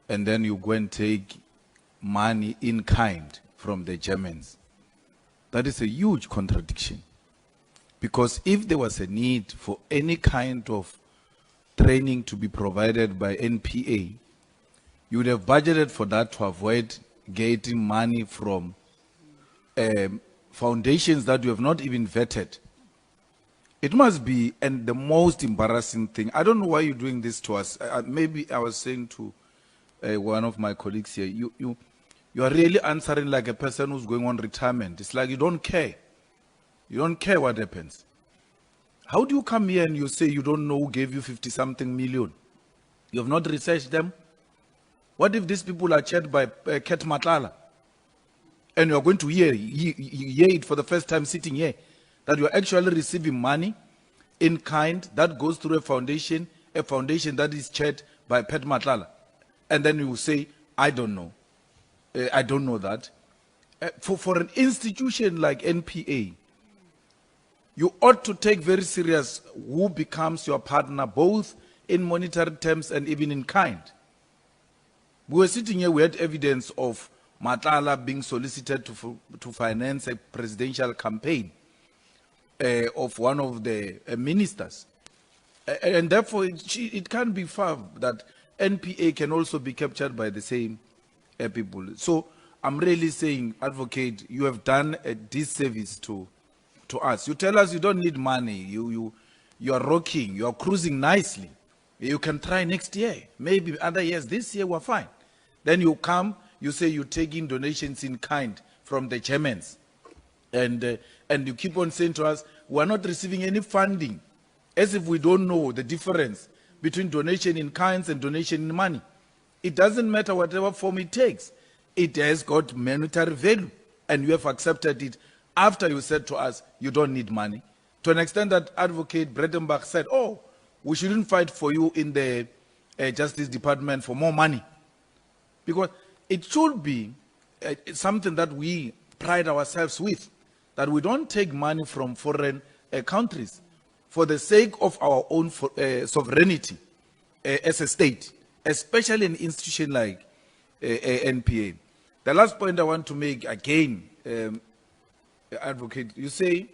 and then you go and take money in kind from the Germans. That is a huge contradiction. Because if there was a need for any kind of training to be provided by NPA, you would have budgeted for that to avoid getting money from foundations that you have not even vetted. It must be, and the most embarrassing thing, I don't know why you're doing this to us. Maybe I was saying to one of my colleagues here, you are really answering like a person who's going on retirement. It's like you don't care. You don't care what happens. How do you come here and you say you don't know who gave you 50-something million? You have not researched them? What if these people are chaired by Ket Matlala? And you are going to hear it for the first time sitting here, that you are actually receiving money in kind that goes through a foundation that is chaired by Pet Matlala. And then you say, I don't know. I don't know that. For an institution like NPA, you ought to take very serious who becomes your partner, both in monetary terms and even in kind. We were sitting here, we had evidence of Matlala being solicited to finance a presidential campaign of one of the ministers. And therefore, it can't be far that NPA can also be captured by the same people. So I'm really saying, Advocate, you have done a disservice to us. You tell us you don't need money. You are rocking. You are cruising nicely. You can try next year. Maybe other years. This year we're fine. Then you come, you say you're taking donations in kind from the Germans. And you keep on saying to us, we're not receiving any funding, as if we don't know the difference between donation in kinds and donation in money. It doesn't matter whatever form it takes. It has got monetary value, and you have accepted it after you said to us, you don't need money. To an extent that Advocate Bredenbach said, oh, we shouldn't fight for you in the Justice Department for more money. Because it should be something that we pride ourselves with, that we don't take money from foreign countries for the sake of our own sovereignty as a state, especially an institution like NPA. The last point I want to make again, Advocate, you say,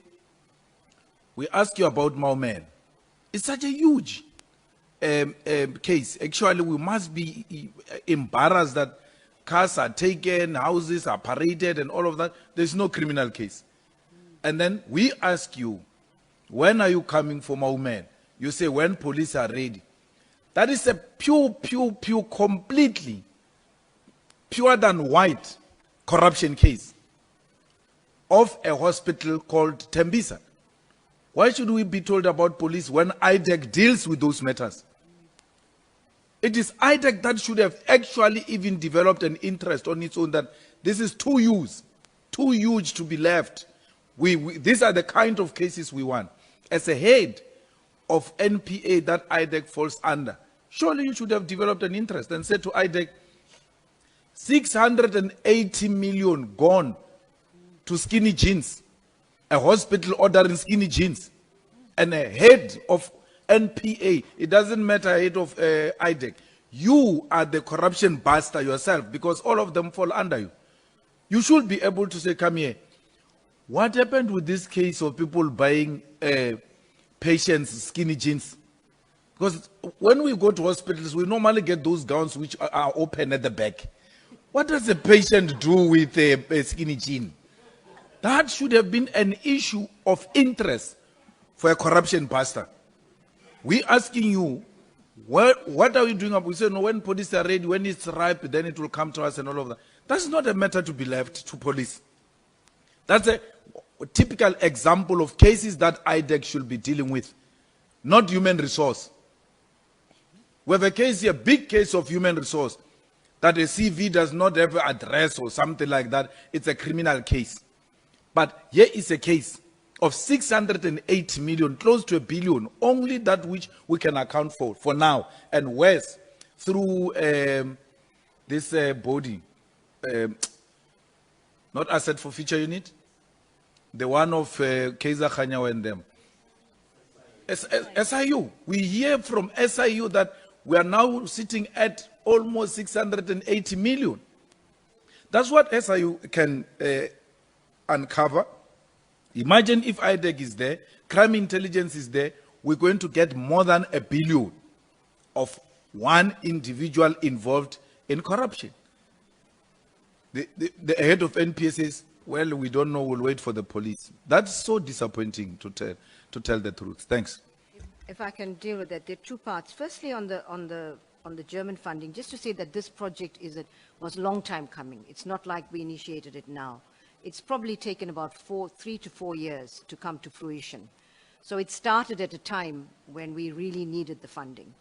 we ask you about Mauman. It's such a huge case. Actually, we must be embarrassed that cars are taken, houses are paraded, and all of that. There's no criminal case. And then we ask you, when are you coming for Mauman? You say, when police are ready. That is a pure, completely pure than white corruption case of a hospital called Tembisa. Why should we be told about police when IDEC deals with those matters? It is IDEC that should have actually even developed an interest on its own that this is too huge to be left. These are the kind of cases we want. As a head of NPA that IDEC falls under, surely you should have developed an interest and said to IDEC, 680 million gone to skinny jeans, a hospital ordering skinny jeans, and a head of NPA, it doesn't matter, head of IDEC, you are the corruption buster yourself, because all of them fall under you. You should be able to say, come here, what happened with this case of people buying patients skinny jeans? Because when we go to hospitals, we normally get those gowns which are open at the back. What does a patient do with a skinny jean? That should have been an issue of interest for a corruption buster. We asking you, what are we doing up? We say, no, when police are ready, when it's ripe, then it will come to us and all of that. That's not a matter to be left to police. That's a typical example of cases that IDEC should be dealing with, not human resource. We have a case here, big case of human resource, that a CV does not have an address or something like that. It's a criminal case. But here is a case of 608 million, close to $1 billion, only that which we can account for now, and worse, through this body, not Asset Forfeiture Unit, the one of Kaiser Khanyawa and them. SIU. We hear from SIU that we are now sitting at almost 680 million. That's what SIU can uncover. Imagine if IDEC is there, crime intelligence is there, we're going to get more than $1 billion of one individual involved in corruption. The head of NPS says, well, we don't know, we'll wait for the police. That's so disappointing, to tell the truth. Thanks. If I can deal with that, there are two parts. Firstly, on the German funding, just to say that this project was a long time coming. It's not like we initiated it now. It's probably taken about 3 to 4 years to come to fruition. So it started at a time when we really needed the funding.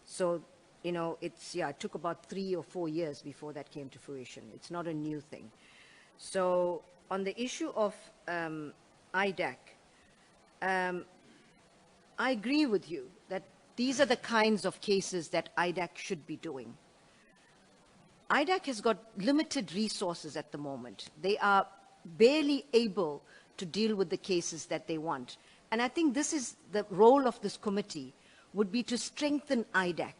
So, you know, it took about 3 or 4 years before that came to fruition. It's not a new thing. So on the issue of IDAC, I agree with you that these are the kinds of cases that IDAC should be doing. IDAC has got limited resources at the moment. They are barely able to deal with the cases that they want. And I think this is the role of this committee, would be to strengthen IDAC,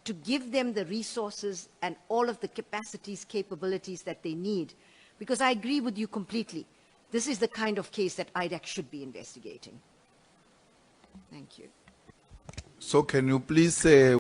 to give them the resources and all of the capacities, capabilities that they need. Because I agree with you completely. This is the kind of case that IDAC should be investigating. Thank you. So can you please say